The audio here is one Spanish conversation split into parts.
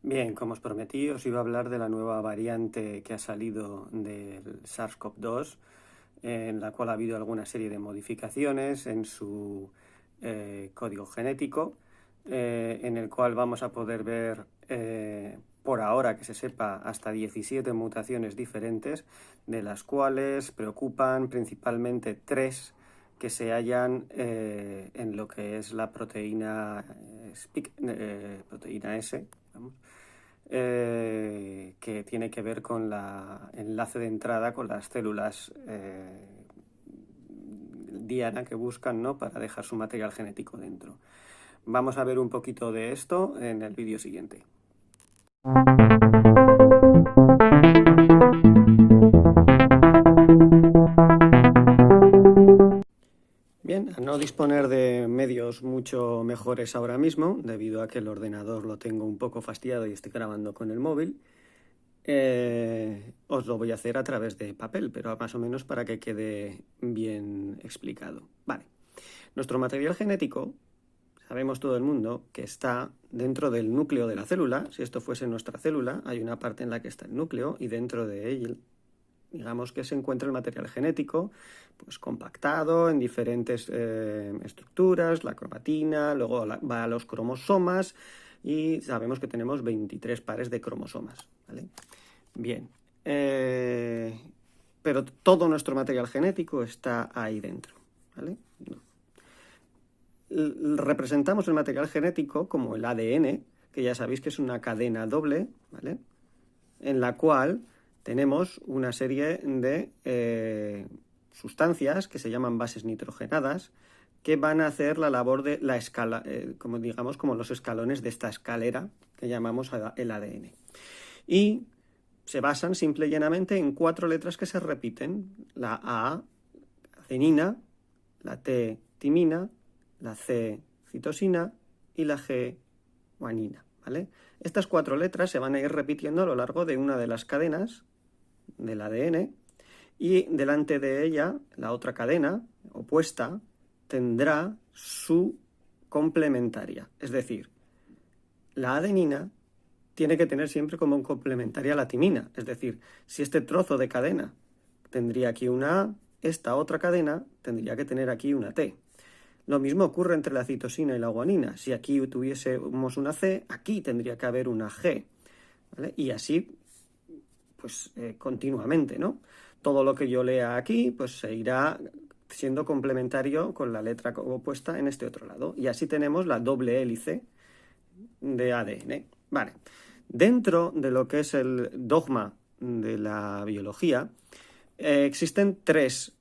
Bien, como os prometí, os iba a hablar de la nueva variante que ha salido del SARS-CoV-2, en la cual ha habido alguna serie de modificaciones en su código genético, en el cual vamos a poder ver, por ahora que se sepa, hasta 17 mutaciones diferentes, de las cuales preocupan principalmente 3 que se hallan en lo que es la proteína, proteína S, vamos, que tiene que ver con el enlace de entrada con las células diana que buscan, ¿no?, para dejar su material genético dentro. Vamos a ver un poquito de esto en el vídeo siguiente. Bien, al no disponer de medios mucho mejores ahora mismo, debido a que el ordenador lo tengo un poco fastidiado y estoy grabando con el móvil, os lo voy a hacer a través de papel, pero más o menos para que quede bien explicado. Vale, nuestro material genético, sabemos todo el mundo que está dentro del núcleo de la célula. Si esto fuese nuestra célula, hay una parte en la que está el núcleo y dentro de él, digamos que se encuentra el material genético, pues compactado en diferentes estructuras, la cromatina, luego va a los cromosomas y sabemos que tenemos 23 pares de cromosomas, ¿vale? Bien, pero todo nuestro material genético está ahí dentro, ¿vale? Representamos el material genético como el ADN, que ya sabéis que es una cadena doble, ¿vale?, en la cual tenemos una serie de sustancias que se llaman bases nitrogenadas, que van a hacer la labor de la escala, como digamos, como los escalones de esta escalera que llamamos el ADN. Y se basan simple y llanamente en 4 letras que se repiten: la A, adenina, la T, timina, la C, citosina y la G, guanina, ¿vale? Estas 4 letras se van a ir repitiendo a lo largo de una de las cadenas del ADN y delante de ella la otra cadena opuesta tendrá su complementaria. Es decir, la adenina tiene que tener siempre como complementaria la timina. Es decir, si este trozo de cadena tendría aquí una A, esta otra cadena tendría que tener aquí una T. Lo mismo ocurre entre la citosina y la guanina. Si aquí tuviésemos una C, aquí tendría que haber una G, ¿vale? Y así, pues continuamente, ¿no? Todo lo que yo lea aquí, pues se irá siendo complementario con la letra opuesta en este otro lado. Y así tenemos la doble hélice de ADN. Vale. Dentro de lo que es el dogma de la biología, existen 3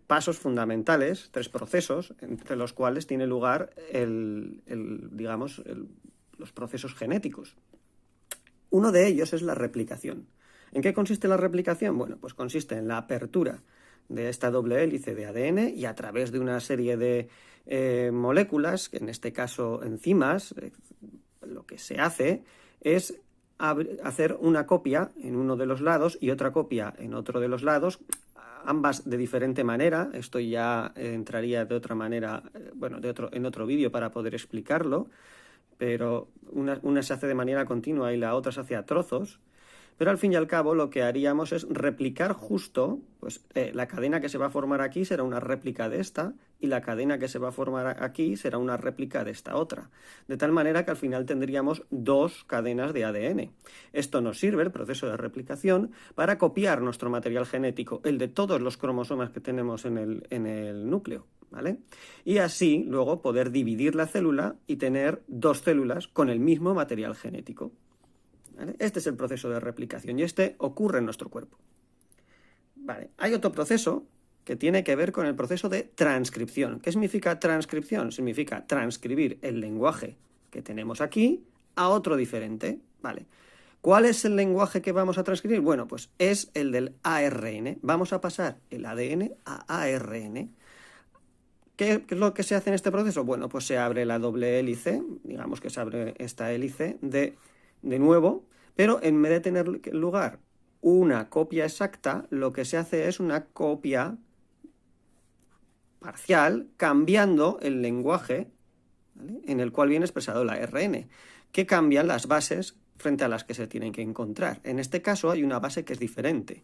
pasos fundamentales, 3 procesos, entre los cuales tiene lugar los procesos genéticos. Uno de ellos es la replicación. ¿En qué consiste la replicación? Bueno, pues consiste en la apertura de esta doble hélice de ADN y a través de una serie de moléculas, en este caso enzimas, lo que se hace es hacer una copia en uno de los lados y otra copia en otro de los lados, ambas de diferente manera. Esto ya entraría de otra manera, bueno, en otro vídeo para poder explicarlo, pero una se hace de manera continua y la otra se hace a trozos. Pero al fin y al cabo lo que haríamos es replicar justo, pues la cadena que se va a formar aquí será una réplica de esta y la cadena que se va a formar aquí será una réplica de esta otra. De tal manera que al final tendríamos 2 cadenas de ADN. Esto nos sirve, el proceso de replicación, para copiar nuestro material genético, el de todos los cromosomas que tenemos en el núcleo, ¿vale? Y así luego poder dividir la célula y tener 2 células con el mismo material genético, ¿vale? Este es el proceso de replicación y este ocurre en nuestro cuerpo. Vale. Hay otro proceso que tiene que ver con el proceso de transcripción. ¿Qué significa transcripción? Significa transcribir el lenguaje que tenemos aquí a otro diferente. Vale. ¿Cuál es el lenguaje que vamos a transcribir? Bueno, pues es el del ARN. Vamos a pasar el ADN a ARN. ¿Qué es lo que se hace en este proceso? Bueno, pues se abre la doble hélice, digamos que se abre esta hélice de nuevo, pero en vez de tener lugar una copia exacta, lo que se hace es una copia parcial, cambiando el lenguaje, ¿vale?, en el cual viene expresado el ARN, que cambian las bases frente a las que se tienen que encontrar. En este caso hay una base que es diferente.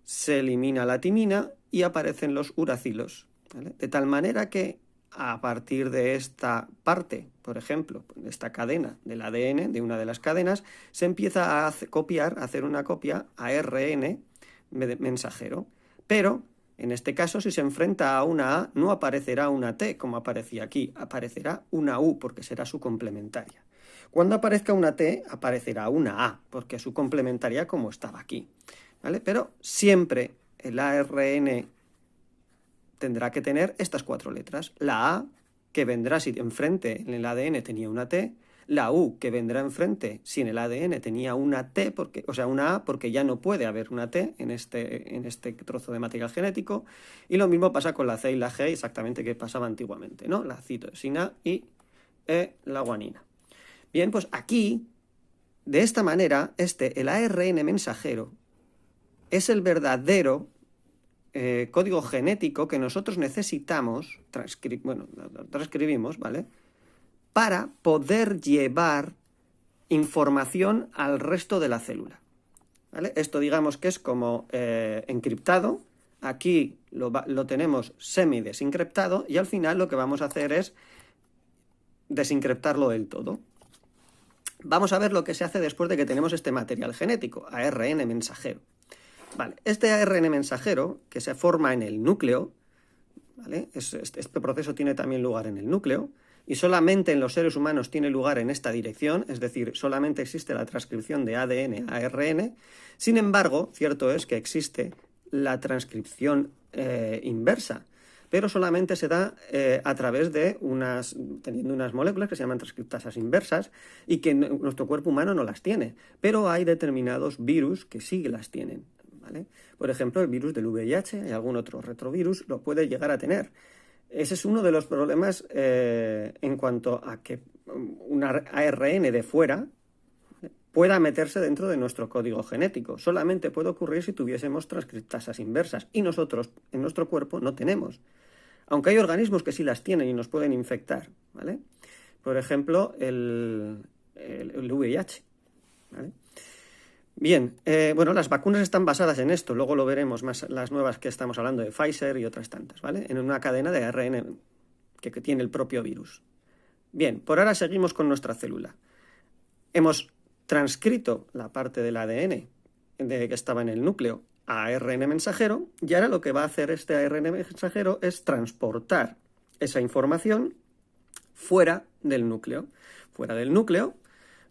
Se elimina la timina y aparecen los uracilos, ¿vale? De tal manera que a partir de esta parte, por ejemplo, de esta cadena del ADN, de una de las cadenas, se empieza a copiar, a hacer una copia a ARN mensajero. Pero, en este caso, si se enfrenta a una A, no aparecerá una T, como aparecía aquí, aparecerá una U, porque será su complementaria. Cuando aparezca una T, aparecerá una A, porque es su complementaria como estaba aquí, ¿vale? Pero siempre el ARN tendrá que tener estas 4 letras. La A, que vendrá si enfrente en el ADN tenía una T, la U, que vendrá enfrente si en el ADN tenía una T, o sea, una A, porque ya no puede haber una T en este trozo de material genético, y lo mismo pasa con la C y la G, exactamente que pasaba antiguamente, ¿no? La citosina y la guanina. Bien, pues aquí, de esta manera, el ARN mensajero es el verdadero código genético que nosotros necesitamos, transcribimos, ¿vale? Para poder llevar información al resto de la célula, ¿vale? Esto digamos que es como encriptado, aquí lo tenemos semi-desencriptado y al final lo que vamos a hacer es desencriptarlo del todo. Vamos a ver lo que se hace después de que tenemos este material genético, ARN mensajero. Vale, este ARN mensajero que se forma en el núcleo, ¿vale? Este proceso tiene también lugar en el núcleo y solamente en los seres humanos tiene lugar en esta dirección, es decir, solamente existe la transcripción de ADN a ARN. Sin embargo, cierto es que existe la transcripción inversa, pero solamente se da a través de teniendo unas moléculas que se llaman transcriptasas inversas y que nuestro cuerpo humano no las tiene, pero hay determinados virus que sí las tienen, ¿vale? Por ejemplo, el virus del VIH y algún otro retrovirus lo puede llegar a tener. Ese es uno de los problemas en cuanto a que un ARN de fuera pueda meterse dentro de nuestro código genético. Solamente puede ocurrir si tuviésemos transcriptasas inversas y nosotros en nuestro cuerpo no tenemos. Aunque hay organismos que sí las tienen y nos pueden infectar, ¿vale? Por ejemplo, el VIH, ¿vale? Bien, bueno, las vacunas están basadas en esto, luego lo veremos más, las nuevas que estamos hablando de Pfizer y otras tantas, ¿vale? En una cadena de ARN que tiene el propio virus. Bien, por ahora seguimos con nuestra célula. Hemos transcrito la parte del ADN que estaba en el núcleo a ARN mensajero y ahora lo que va a hacer este ARN mensajero es transportar esa información fuera del núcleo. Fuera del núcleo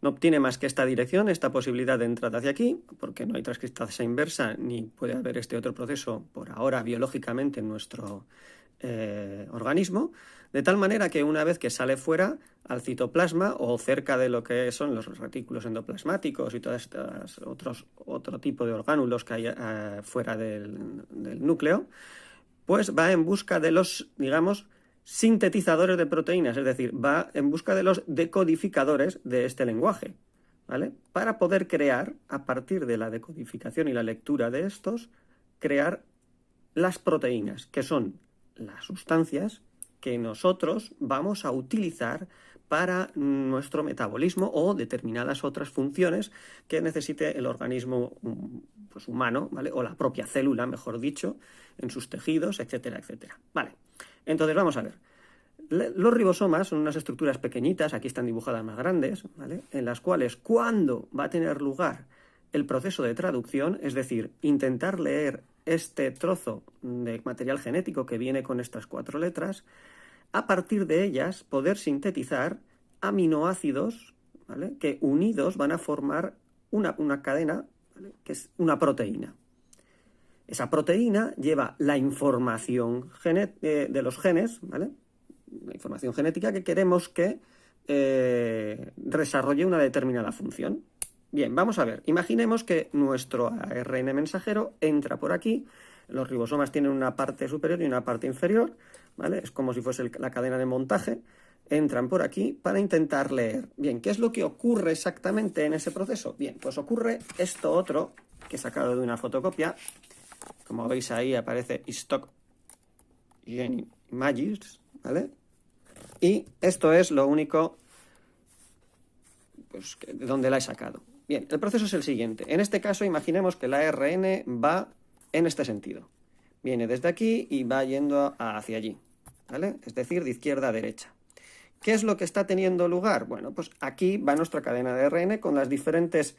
no obtiene más que esta dirección, esta posibilidad de entrar hacia aquí, porque no hay transcriptasa inversa ni puede haber este otro proceso por ahora biológicamente en nuestro organismo, de tal manera que una vez que sale fuera al citoplasma o cerca de lo que son los retículos endoplasmáticos y todos estos otro tipo de orgánulos que hay fuera del núcleo, pues va en busca de los, digamos, sintetizadores de proteínas, es decir, va en busca de los decodificadores de este lenguaje, ¿vale? Para poder crear, a partir de la decodificación y la lectura de estos, crear las proteínas, que son las sustancias que nosotros vamos a utilizar para nuestro metabolismo o determinadas otras funciones que necesite el organismo pues, humano, ¿vale? O la propia célula, mejor dicho, en sus tejidos, etcétera, etcétera. Vale. Entonces, vamos a ver. Los ribosomas son unas estructuras pequeñitas, aquí están dibujadas más grandes, ¿vale? En las cuales cuando va a tener lugar el proceso de traducción, es decir, intentar leer este trozo de material genético que viene con estas 4 letras, a partir de ellas poder sintetizar aminoácidos, ¿vale? Que unidos van a formar una cadena, ¿vale? Que es una proteína. Esa proteína lleva la información de los genes, ¿vale? La información genética que queremos que desarrolle una determinada función. Bien, vamos a ver. Imaginemos que nuestro ARN mensajero entra por aquí. Los ribosomas tienen una parte superior y una parte inferior, ¿vale? Es como si fuese la cadena de montaje. Entran por aquí para intentar leer. Bien, ¿qué es lo que ocurre exactamente en ese proceso? Bien, pues ocurre esto otro que he sacado de una fotocopia. Como veis ahí aparece Stock Gene Images, ¿vale? Y esto es lo único pues, ¿de dónde la he sacado? Bien, el proceso es el siguiente. En este caso, imaginemos que la ARN va en este sentido. Viene desde aquí y va yendo hacia allí, ¿vale? Es decir, de izquierda a derecha. ¿Qué es lo que está teniendo lugar? Bueno, pues aquí va nuestra cadena de ARN con las diferentes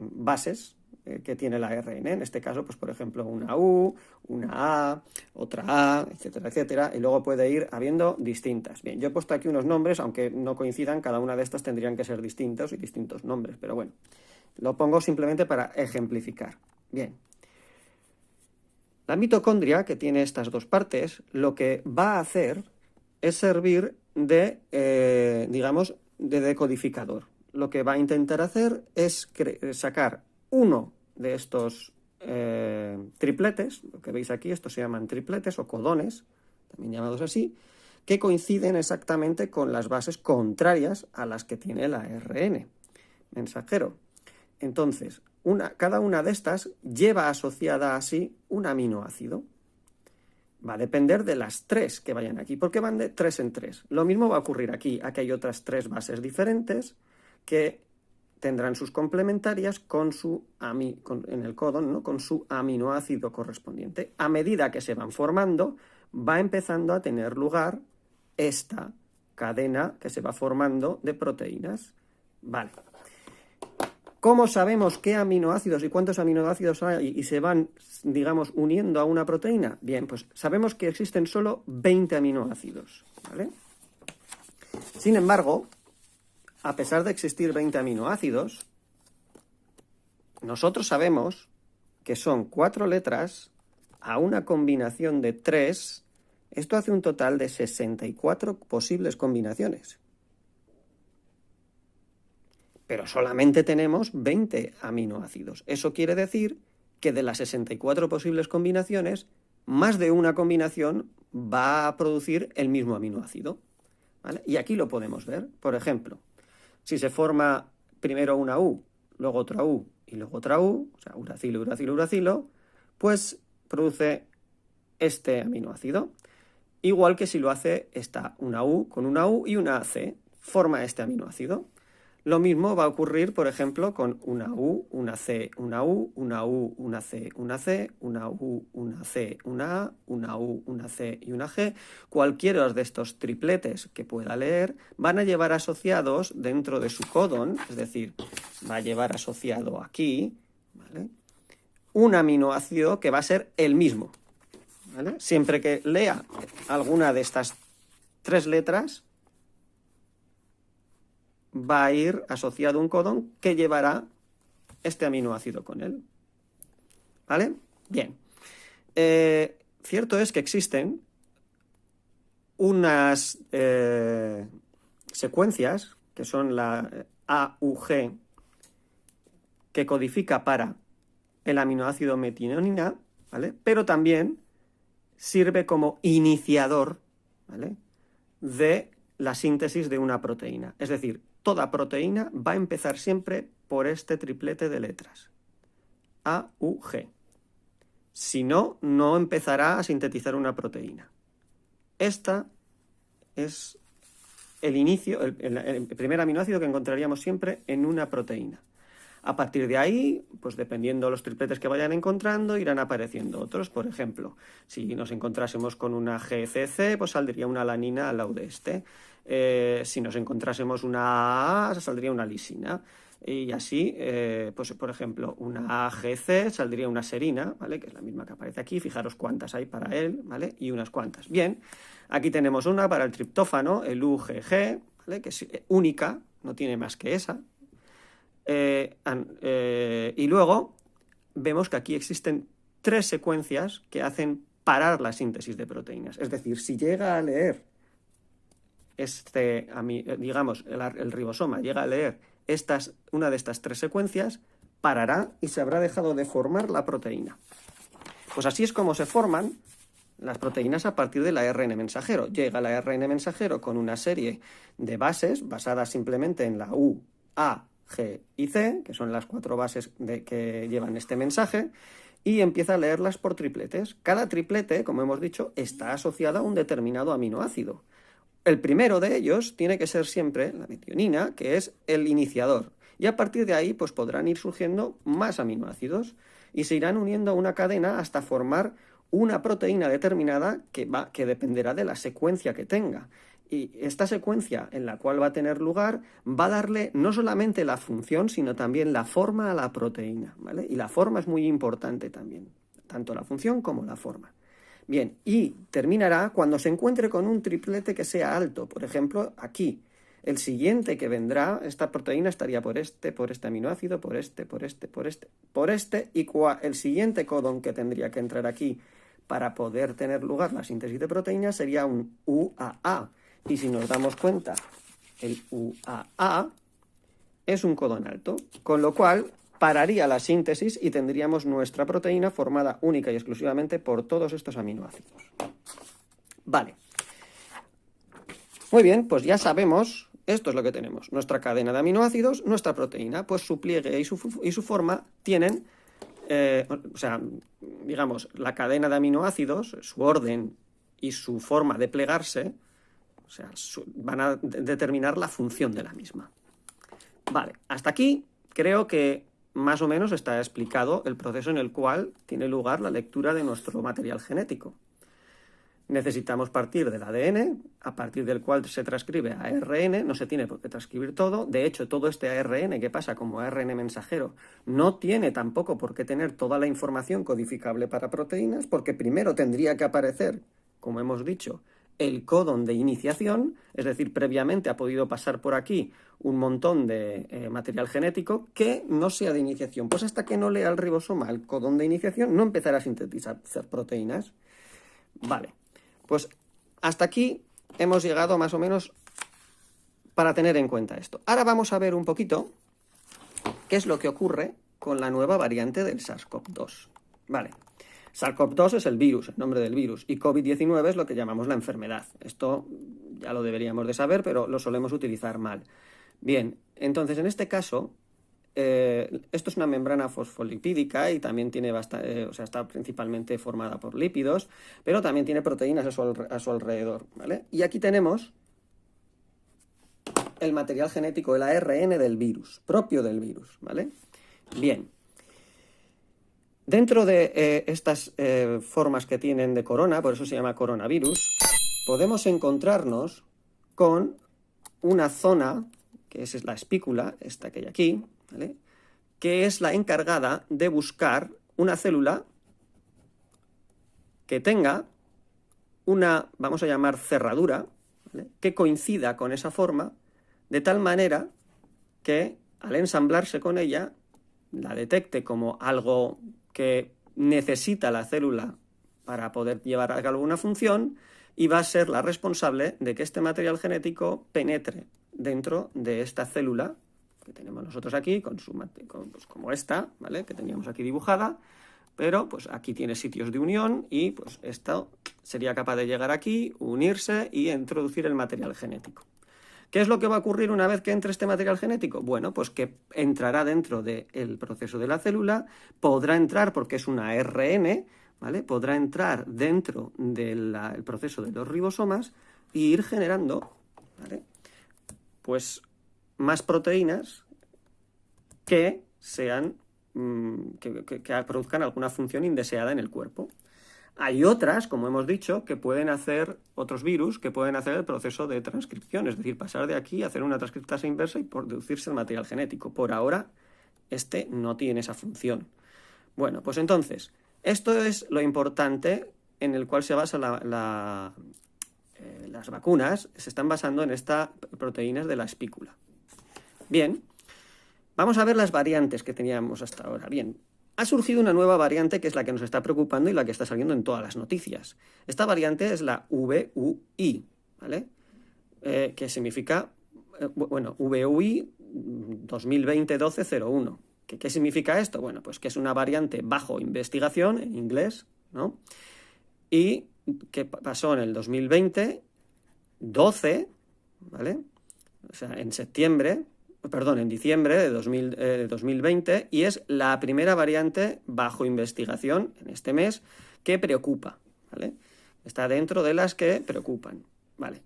bases que tiene la ARN. En este caso, pues por ejemplo, una U, una A, otra A, etcétera, etcétera. Y luego puede ir habiendo distintas. Bien, yo he puesto aquí unos nombres, aunque no coincidan, cada una de estas tendrían que ser distintos y distintos nombres. Pero bueno, lo pongo simplemente para ejemplificar. Bien. La mitocondria, que tiene estas dos partes, lo que va a hacer es servir de, digamos, de decodificador. Lo que va a intentar hacer es sacar uno de estos tripletes, lo que veis aquí, estos se llaman tripletes o codones, también llamados así, que coinciden exactamente con las bases contrarias a las que tiene la ARN mensajero. Entonces, cada una de estas lleva asociada a sí un aminoácido. Va a depender de las tres que vayan aquí, porque van de 3 en 3. Lo mismo va a ocurrir aquí. Aquí hay otras 3 bases diferentes que tendrán sus complementarias en el codón, ¿no? Con su aminoácido correspondiente. A medida que se van formando, va empezando a tener lugar esta cadena que se va formando de proteínas. Vale. ¿Cómo sabemos qué aminoácidos y cuántos aminoácidos hay y se van, digamos, uniendo a una proteína? Bien, pues sabemos que existen solo 20 aminoácidos, ¿vale? Sin embargo, a pesar de existir 20 aminoácidos, nosotros sabemos que son 4 letras a una combinación de 3. Esto hace un total de 64 posibles combinaciones. Pero solamente tenemos 20 aminoácidos. Eso quiere decir que de las 64 posibles combinaciones, más de una combinación va a producir el mismo aminoácido, ¿vale? Y aquí lo podemos ver. Por ejemplo, si se forma primero una U, luego otra U y luego otra U, o sea, uracilo, uracilo, uracilo, pues produce este aminoácido. Igual que si lo hace una U con una U y una C, forma este aminoácido. Lo mismo va a ocurrir, por ejemplo, con una U, una C, una U, una U, una C, una C, una U, una C, una A, una U, una C y una G. Cualquiera de estos tripletes que pueda leer van a llevar asociados dentro de su codón, es decir, va a llevar asociado aquí, ¿vale?, un aminoácido que va a ser el mismo, ¿vale? Siempre que lea alguna de estas 3 letras, va a ir asociado un codón que llevará este aminoácido con él, ¿vale? Bien. Cierto es que existen unas secuencias, que son la AUG, que codifica para el aminoácido metionina, ¿vale? Pero también sirve como iniciador, ¿vale?, de la síntesis de una proteína. Es decir, toda proteína va a empezar siempre por este triplete de letras, A, U, G. Si no, no empezará a sintetizar una proteína. Esta es el inicio, el primer aminoácido que encontraríamos siempre en una proteína. A partir de ahí, pues dependiendo de los tripletes que vayan encontrando, irán apareciendo otros. Por ejemplo, si nos encontrásemos con una GCC, pues saldría una alanina al lado de este. Si nos encontrásemos una A, saldría una lisina. Y así, pues por ejemplo, una AGC saldría una serina, ¿vale?, que es la misma que aparece aquí. Fijaros cuántas hay para él, ¿vale?, y unas cuantas. Bien, aquí tenemos una para el triptófano, el UGG, ¿vale?, que es única, no tiene más que esa. Y luego vemos que aquí existen 3 secuencias que hacen parar la síntesis de proteínas. Es decir, si llega a leer digamos, el ribosoma llega a leer una de estas 3 secuencias, parará y se habrá dejado de formar la proteína. Pues así es como se forman las proteínas a partir del ARN mensajero. Llega el ARN mensajero con una serie de bases basadas simplemente en la U, A, G y C, que son las 4 bases que llevan este mensaje, y empieza a leerlas por tripletes. Cada triplete, como hemos dicho, está asociado a un determinado aminoácido. el primero de ellos tiene que ser siempre la metionina, que es el iniciador. Y a partir de ahí, pues podrán ir surgiendo más aminoácidos y se irán uniendo a una cadena hasta formar una proteína determinada que dependerá de la secuencia que tenga. Y esta secuencia en la cual va a tener lugar va a darle no solamente la función, sino también la forma a la proteína, ¿vale? Y la forma es muy importante también, tanto la función como la forma. Bien, y terminará cuando se encuentre con un triplete que sea alto. Por ejemplo, aquí, el siguiente que vendrá, esta proteína estaría por este aminoácido, por este, y el siguiente codón que tendría que entrar aquí para poder tener lugar la síntesis de proteínas sería un UAA. Y si nos damos cuenta, el UAA es un codón alto, con lo cual pararía la síntesis y tendríamos nuestra proteína formada única y exclusivamente por todos estos aminoácidos. Vale. Muy bien, pues ya sabemos, esto es lo que tenemos. Nuestra cadena de aminoácidos, nuestra proteína, pues su pliegue y su forma tienen, digamos, la cadena de aminoácidos, su orden y su forma de plegarse, van a determinar la función de la misma. Vale, hasta aquí creo que más o menos está explicado el proceso en el cual tiene lugar la lectura de nuestro material genético. Necesitamos partir del ADN, a partir del cual se transcribe a ARN, no se tiene por qué transcribir todo. De hecho, todo este ARN que pasa como ARN mensajero no tiene tampoco por qué tener toda la información codificable para proteínas, porque primero tendría que aparecer, como hemos dicho, el codón de iniciación, es decir, previamente ha podido pasar por aquí un montón de material genético que no sea de iniciación. Pues hasta que no lea el ribosoma el codón de iniciación, no empezará a sintetizar proteínas. Vale, pues hasta aquí hemos llegado más o menos para tener en cuenta esto. Ahora vamos a ver un poquito qué es lo que ocurre con la nueva variante del SARS-CoV-2. Vale. SARS-CoV-2 es el virus, el nombre del virus, y COVID-19 es lo que llamamos la enfermedad. Esto ya lo deberíamos de saber, pero lo solemos utilizar mal. Bien, entonces en este caso, esto es una membrana fosfolipídica y también tiene está principalmente formada por lípidos, pero también tiene proteínas a su alrededor, ¿vale? Y aquí tenemos el material genético, el ARN del virus, propio del virus, ¿vale? Bien. Dentro de estas formas que tienen de corona, por eso se llama coronavirus, podemos encontrarnos con una zona, que es la espícula, esta que hay aquí, ¿vale?, que es la encargada de buscar una célula que tenga una, vamos a llamar, cerradura, ¿vale?, que coincida con esa forma, de tal manera que al ensamblarse con ella, la detecte como algo que necesita la célula para poder llevar a cabo una función y va a ser la responsable de que este material genético penetre dentro de esta célula que tenemos nosotros aquí, pues como esta, ¿vale?, que teníamos aquí dibujada, pero pues aquí tiene sitios de unión y pues esto sería capaz de llegar aquí, unirse y introducir el material genético. ¿Qué es lo que va a ocurrir una vez que entre este material genético? Bueno, pues que entrará dentro del proceso de la célula, podrá entrar porque es una ARN, ¿vale?, podrá entrar dentro del proceso de los ribosomas e ir generando, ¿vale?, pues más proteínas que sean que produzcan alguna función indeseada en el cuerpo. Hay otras, como hemos dicho, que pueden hacer, otros virus, que pueden hacer el proceso de transcripción, es decir, pasar de aquí a hacer una transcriptasa inversa y producirse el material genético. Por ahora, este no tiene esa función. Bueno, pues entonces, esto es lo importante en el cual se basa las vacunas, se están basando en estas proteínas de la espícula. Bien, vamos a ver las variantes que teníamos hasta ahora. Bien, ha surgido una nueva variante que es la que nos está preocupando y la que está saliendo en todas las noticias. Esta variante es la VUI, ¿vale? Que significa, VUI 2020-12-01. ¿Qué significa esto? Bueno, pues que es una variante bajo investigación, en inglés, ¿no? Y que pasó en el 2020-12, ¿vale? O sea, en diciembre de 2020, y es la primera variante bajo investigación en este mes que preocupa, ¿vale? Está dentro de las que preocupan, ¿vale?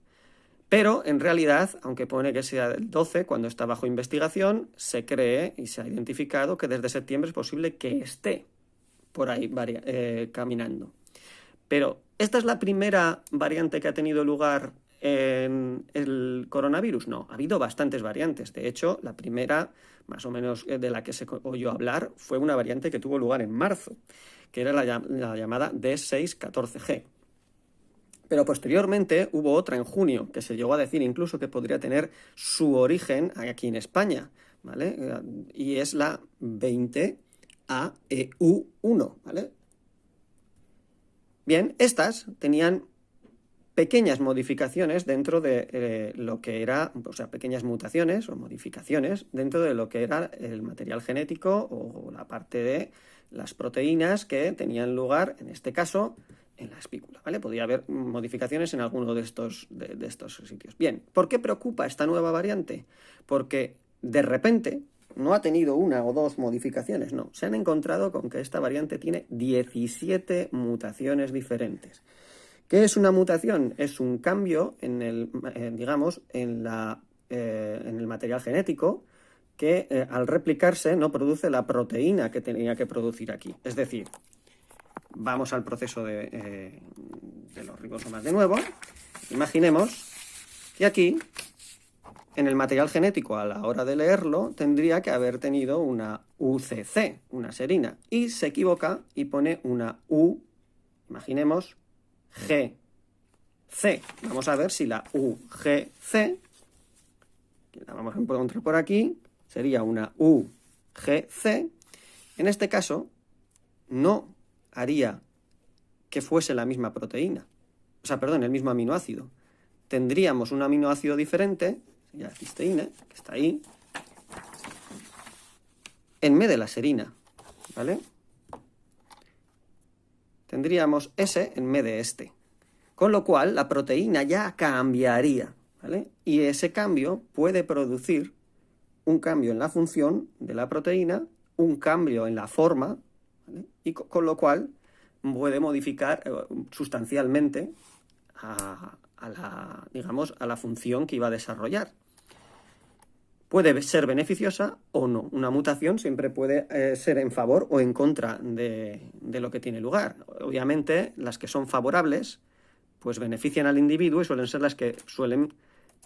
Pero, en realidad, aunque pone que sea del 12, cuando está bajo investigación, se cree y se ha identificado que desde septiembre es posible que esté por ahí caminando. Pero, ¿esta es la primera variante que ha tenido lugar en el coronavirus? No, ha habido bastantes variantes. De hecho, la primera, más o menos de la que se oyó hablar, fue una variante que tuvo lugar en marzo, que era la llamada D614G. Pero posteriormente hubo otra en junio, que se llegó a decir incluso que podría tener su origen aquí en España, ¿vale? Y es la 20AEU1, ¿vale? Bien, estas tenían pequeñas modificaciones dentro de lo que era, o sea, pequeñas mutaciones o modificaciones dentro de lo que era el material genético o la parte de las proteínas que tenían lugar, en este caso, en la espícula, ¿vale? Podría haber modificaciones en alguno de estos sitios. Bien, ¿por qué preocupa esta nueva variante? Porque de repente no ha tenido una o dos modificaciones, no. Se han encontrado con que esta variante tiene 17 mutaciones diferentes. ¿Qué es una mutación? Es un cambio en el, digamos, en el material genético que al replicarse no produce la proteína que tenía que producir aquí. Es decir, vamos al proceso de los ribosomas de nuevo. Imaginemos que aquí, en el material genético, a la hora de leerlo, tendría que haber tenido una UCC, una serina, y se equivoca y pone una U, imaginemos, GC. Vamos a ver si la UGC, que la vamos a encontrar por aquí, sería una UGC. En este caso, no haría que fuese la misma proteína. O sea, perdón, el mismo aminoácido. Tendríamos un aminoácido diferente, sería la cisteína, que está ahí, en vez de la serina, ¿vale? Tendríamos ese en vez de este. Con lo cual, la proteína ya cambiaría, ¿vale? Y ese cambio puede producir un cambio en la función de la proteína, un cambio en la forma, ¿vale? Y con lo cual puede modificar sustancialmente a la función que iba a desarrollar. Puede ser beneficiosa o no. Una mutación siempre puede ser en favor o en contra de lo que tiene lugar. Obviamente, las que son favorables, pues benefician al individuo y suelen ser las que suelen,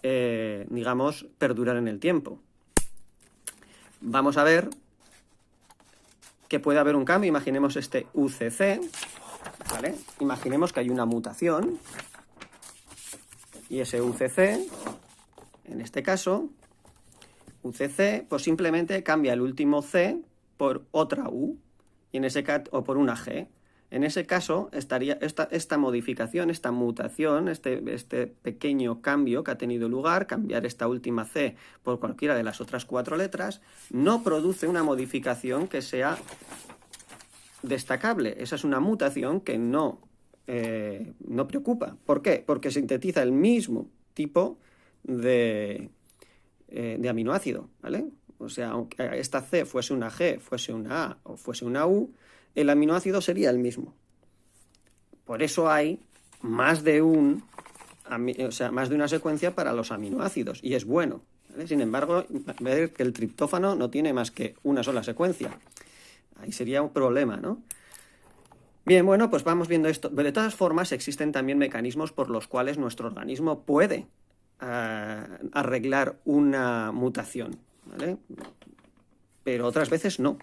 digamos, perdurar en el tiempo. Vamos a ver que puede haber un cambio. Imaginemos este UCC, ¿vale? Imaginemos que hay una mutación y ese UCC, en este caso, UCC, pues simplemente cambia el último C por otra U y en ese o por una G. En ese caso, estaría esta modificación, esta mutación, este pequeño cambio que ha tenido lugar, cambiar esta última C por cualquiera de las otras 4 letras, no produce una modificación que sea destacable. Esa es una mutación que no preocupa. ¿Por qué? Porque sintetiza el mismo tipo de aminoácido, ¿vale? O sea, aunque esta C fuese una G, fuese una A o fuese una U, el aminoácido sería el mismo. Por eso hay más de más de una secuencia para los aminoácidos, y es bueno, ¿vale? Sin embargo, ver que el triptófano no tiene más que una sola secuencia. Ahí sería un problema, ¿no? Bien, bueno, pues vamos viendo esto. De todas formas, existen también mecanismos por los cuales nuestro organismo puede arreglar una mutación, ¿vale? Pero otras veces no.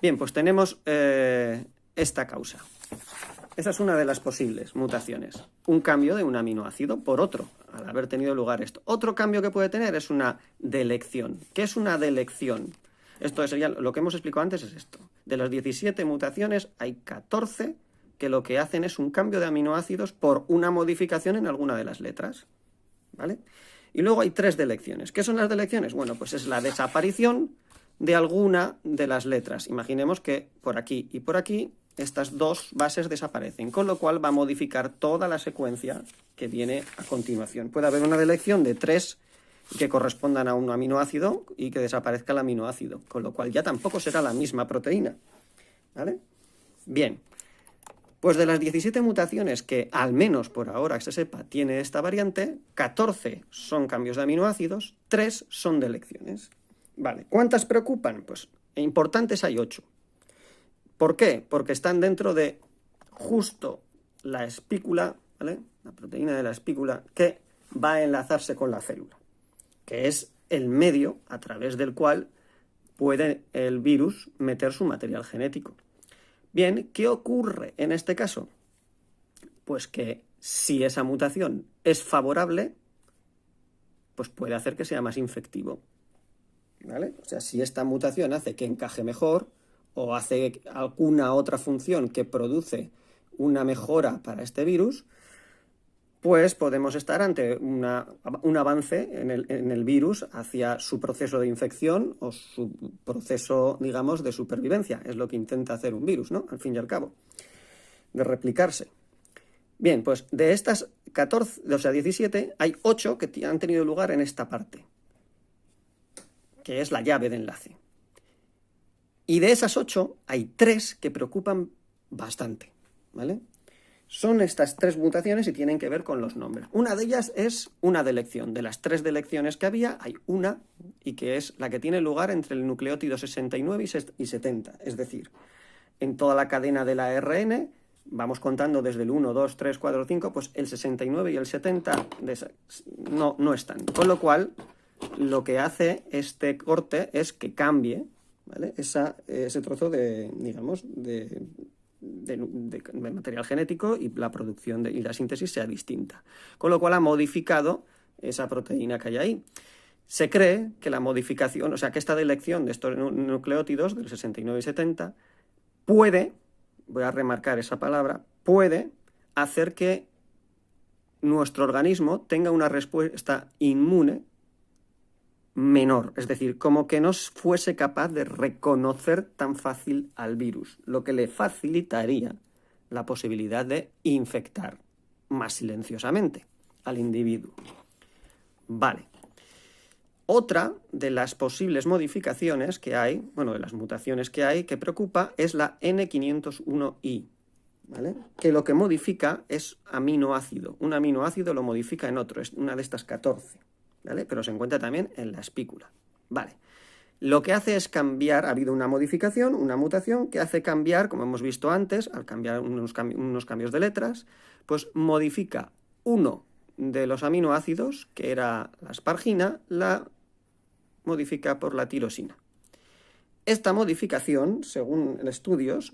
Bien, pues tenemos esta causa. Esa es una de las posibles mutaciones. Un cambio de un aminoácido por otro, al haber tenido lugar esto. Otro cambio que puede tener es una delección. ¿Qué es una delección? Esto sería lo que hemos explicado antes, es esto. De las 17 mutaciones hay 14 que lo que hacen es un cambio de aminoácidos por una modificación en alguna de las letras, ¿vale? Y luego hay 3 delecciones. ¿Qué son las delecciones? Bueno, pues es la desaparición de alguna de las letras. Imaginemos que por aquí y por aquí estas 2 bases desaparecen, con lo cual va a modificar toda la secuencia que viene a continuación. Puede haber una delección de 3 que correspondan a un aminoácido y que desaparezca el aminoácido, con lo cual ya tampoco será la misma proteína, ¿vale? Bien. Pues de las 17 mutaciones que, al menos por ahora que se sepa, tiene esta variante, 14 son cambios de aminoácidos, 3 son delecciones. Vale, ¿cuántas preocupan? Pues importantes hay 8. ¿Por qué? Porque están dentro de justo la espícula, ¿vale? La proteína de la espícula que va a enlazarse con la célula, que es el medio a través del cual puede el virus meter su material genético. Bien, ¿qué ocurre en este caso? Pues que si esa mutación es favorable, pues puede hacer que sea más infectivo, ¿vale? O sea, si esta mutación hace que encaje mejor o hace alguna otra función que produce una mejora para este virus, pues podemos estar ante un avance en el virus hacia su proceso de infección o su proceso, digamos, de supervivencia. Es lo que intenta hacer un virus, ¿no? Al fin y al cabo, de replicarse. Bien, pues de estas 14, o sea, 17, hay 8 que han tenido lugar en esta parte, que es la llave de enlace. Y de esas 8, hay 3 que preocupan bastante, ¿vale? Son estas 3 mutaciones y tienen que ver con los nombres. Una de ellas es una delección. De las 3 delecciones que había, hay una, y que es la que tiene lugar entre el nucleótido 69 y 70. Es decir, en toda la cadena del ARN, vamos contando desde el 1, 2, 3, 4, 5, pues el 69 y el 70 no están. Con lo cual, lo que hace este corte es que cambie, ¿vale? Ese trozo de, digamos, de material genético y la producción y la síntesis sea distinta. Con lo cual ha modificado esa proteína que hay ahí. Se cree que la modificación, o sea, que esta delección de estos nucleótidos del 69 y 70 puede, voy a remarcar esa palabra, puede hacer que nuestro organismo tenga una respuesta inmune menor, es decir, como que no fuese capaz de reconocer tan fácil al virus, lo que le facilitaría la posibilidad de infectar más silenciosamente al individuo. Vale. Otra de las posibles modificaciones que hay, bueno, de las mutaciones que hay, que preocupa, es la N501I, ¿vale? Que lo que modifica es aminoácido. Un aminoácido lo modifica en otro, es una de estas 14. ¿Vale? Pero se encuentra también en la espícula. Vale. Lo que hace es cambiar, ha habido una modificación, una mutación, que hace cambiar, como hemos visto antes, al cambiar unos cambios de letras, pues modifica uno de los aminoácidos, que era la aspargina, la modifica por la tirosina. Esta modificación, según estudios,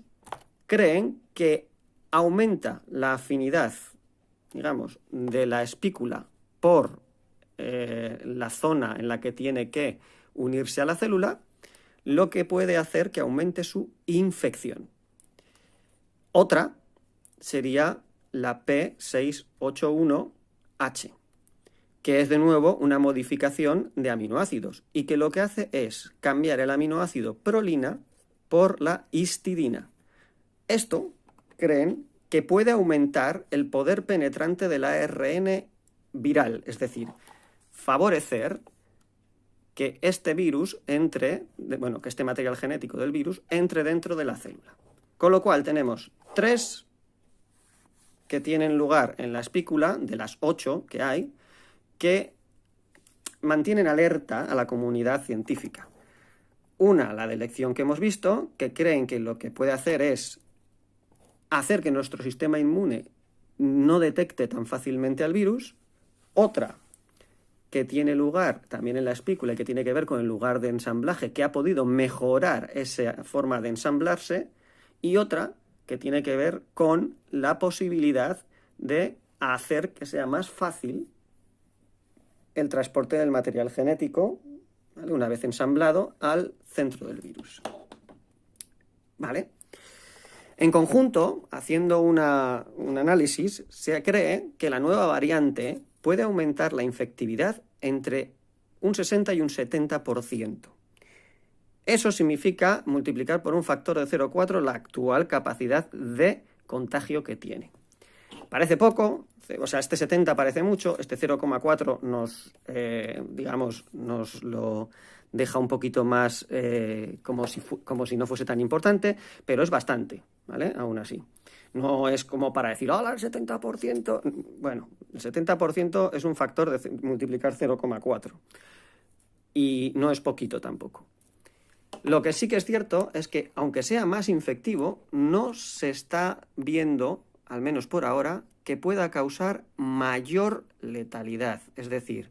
creen que aumenta la afinidad, digamos, de la espícula por la zona en la que tiene que unirse a la célula, lo que puede hacer que aumente su infección. Otra sería la P681H, que es de nuevo una modificación de aminoácidos y que lo que hace es cambiar el aminoácido prolina por la histidina. Esto creen que puede aumentar el poder penetrante del ARN viral, es decir, favorecer que este virus entre, que este material genético del virus entre dentro de la célula. Con lo cual tenemos 3 que tienen lugar en la espícula, de las 8 que hay, que mantienen alerta a la comunidad científica. Una, la delección que hemos visto, que creen que lo que puede hacer es hacer que nuestro sistema inmune no detecte tan fácilmente al virus. Otra, que tiene lugar también en la espícula y que tiene que ver con el lugar de ensamblaje, que ha podido mejorar esa forma de ensamblarse, y otra que tiene que ver con la posibilidad de hacer que sea más fácil el transporte del material genético, ¿vale?, una vez ensamblado, al centro del virus. ¿Vale? En conjunto, haciendo un análisis, se cree que la nueva variante puede aumentar la infectividad entre un 60 y un 70%. Eso significa multiplicar por un factor de 0,4 la actual capacidad de contagio que tiene. Parece poco, o sea, este 70 parece mucho, este 0,4 nos lo deja un poquito más como si no fuese tan importante, pero es bastante, ¿vale? Aún así. No es como para decir, ¡hola, el 70%! Bueno, el 70% es un factor de multiplicar 0,4. Y no es poquito tampoco. Lo que sí que es cierto es que, aunque sea más infectivo, no se está viendo, al menos por ahora, que pueda causar mayor letalidad. Es decir,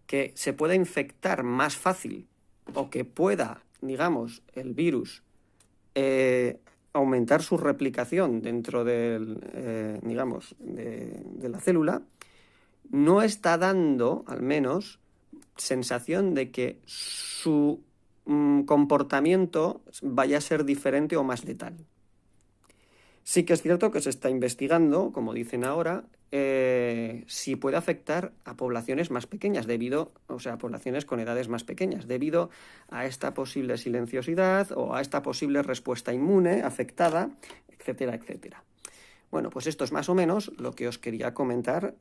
que se pueda infectar más fácil o que pueda, digamos, el virus aumentar su replicación dentro del, digamos, de la célula, no está dando, al menos, sensación de que su comportamiento vaya a ser diferente o más letal. Sí que es cierto que se está investigando, como dicen ahora, si puede afectar a poblaciones más pequeñas, a poblaciones con edades más pequeñas, debido a esta posible silenciosidad o a esta posible respuesta inmune afectada, etcétera, etcétera. Bueno, pues esto es más o menos lo que os quería comentar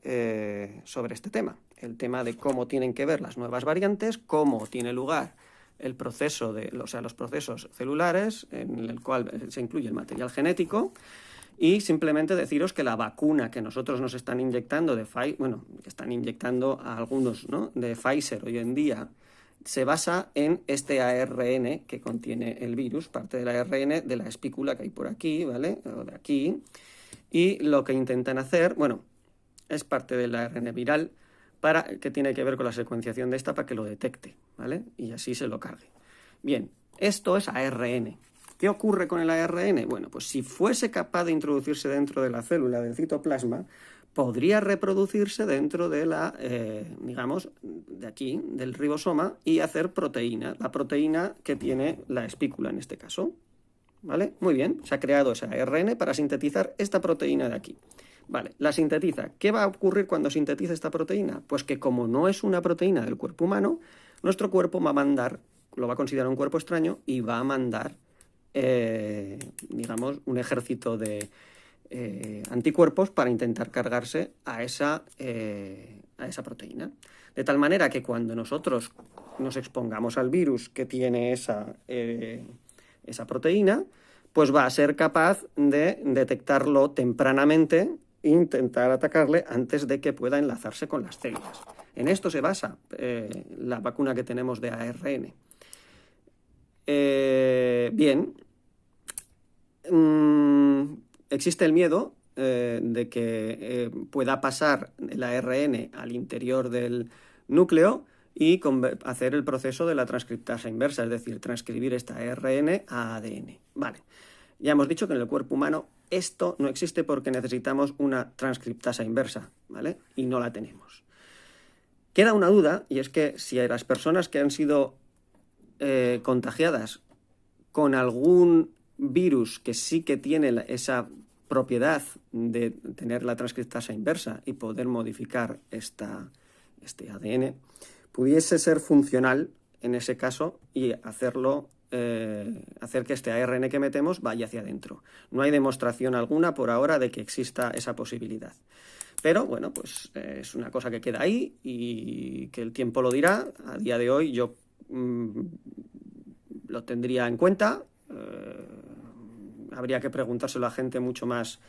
sobre este tema. El tema de cómo tienen que ver las nuevas variantes, cómo tiene lugar el proceso los procesos celulares, en el cual se incluye el material genético, y simplemente deciros que la vacuna que nosotros nos están inyectando que están inyectando a algunos, ¿no?, de Pfizer hoy en día, se basa en este ARN que contiene el virus, parte del ARN de la espícula que hay por aquí, ¿vale?, o de aquí. Y lo que intentan hacer, es parte del ARN viral que tiene que ver con la secuenciación de esta para que lo detecte, ¿vale? Y así se lo cargue. Bien, esto es ARN. ¿Qué ocurre con el ARN? Bueno, pues si fuese capaz de introducirse dentro de la célula del citoplasma, podría reproducirse dentro de digamos, de aquí, del ribosoma, y hacer proteína, la proteína que tiene la espícula en este caso. ¿Vale? Muy bien, se ha creado ese ARN para sintetizar esta proteína de aquí. Vale, la sintetiza. ¿Qué va a ocurrir cuando sintetice esta proteína? Pues que como no es una proteína del cuerpo humano, nuestro cuerpo va a mandar, lo va a considerar un cuerpo extraño y va a mandar, digamos, un ejército de anticuerpos para intentar cargarse a esa proteína. De tal manera que cuando nosotros nos expongamos al virus que tiene esa proteína, pues va a ser capaz de detectarlo tempranamente e intentar atacarle antes de que pueda enlazarse con las células. En esto se basa la vacuna que tenemos de ARN. Bien, existe el miedo de que pueda pasar el ARN al interior del núcleo y hacer el proceso de la transcriptasa inversa, es decir, transcribir esta ARN a ADN. Vale, ya hemos dicho que en el cuerpo humano esto no existe porque necesitamos una transcriptasa inversa, ¿vale? Y no la tenemos. Queda una duda, y es que si a las personas que han sido contagiadas con algún virus que sí que tiene esa propiedad de tener la transcriptasa inversa y poder modificar este ADN, pudiese ser funcional en ese caso y hacer que este ARN que metemos vaya hacia adentro. No hay demostración alguna por ahora de que exista esa posibilidad. Pero bueno, pues es una cosa que queda ahí y que el tiempo lo dirá. A día de hoy yo lo tendría en cuenta. Habría que preguntárselo a gente mucho más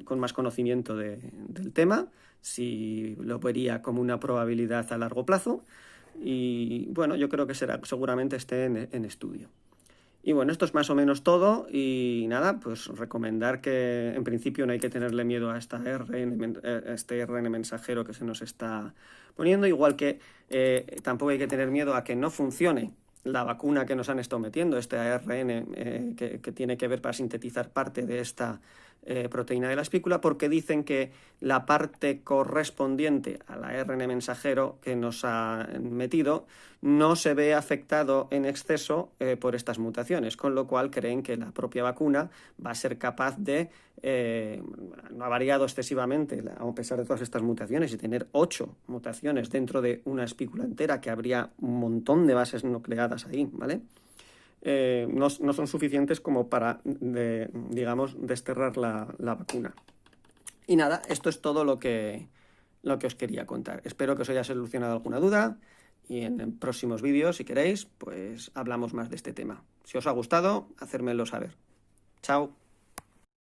con más conocimiento del tema, si lo vería como una probabilidad a largo plazo. Y bueno, yo creo que seguramente esté en estudio. Y bueno, esto es más o menos todo. Y nada, pues recomendar que en principio no hay que tenerle miedo a este ARN mensajero que se nos está poniendo, igual que tampoco hay que tener miedo a que no funcione la vacuna que nos han estado metiendo, este ARN que tiene que ver para sintetizar parte de esta proteína de la espícula, porque dicen que la parte correspondiente al ARN mensajero que nos han metido no se ve afectado en exceso por estas mutaciones, con lo cual creen que la propia vacuna va a ser capaz de, no ha variado excesivamente a pesar de todas estas mutaciones, y tener 8 mutaciones dentro de una espícula entera, que habría un montón de bases nucleadas ahí, ¿vale? No son suficientes como para, digamos, desterrar la vacuna. Y nada, esto es todo lo que os quería contar. Espero que os haya solucionado alguna duda y en próximos vídeos, si queréis, pues hablamos más de este tema. Si os ha gustado, hacérmelo saber. Chao.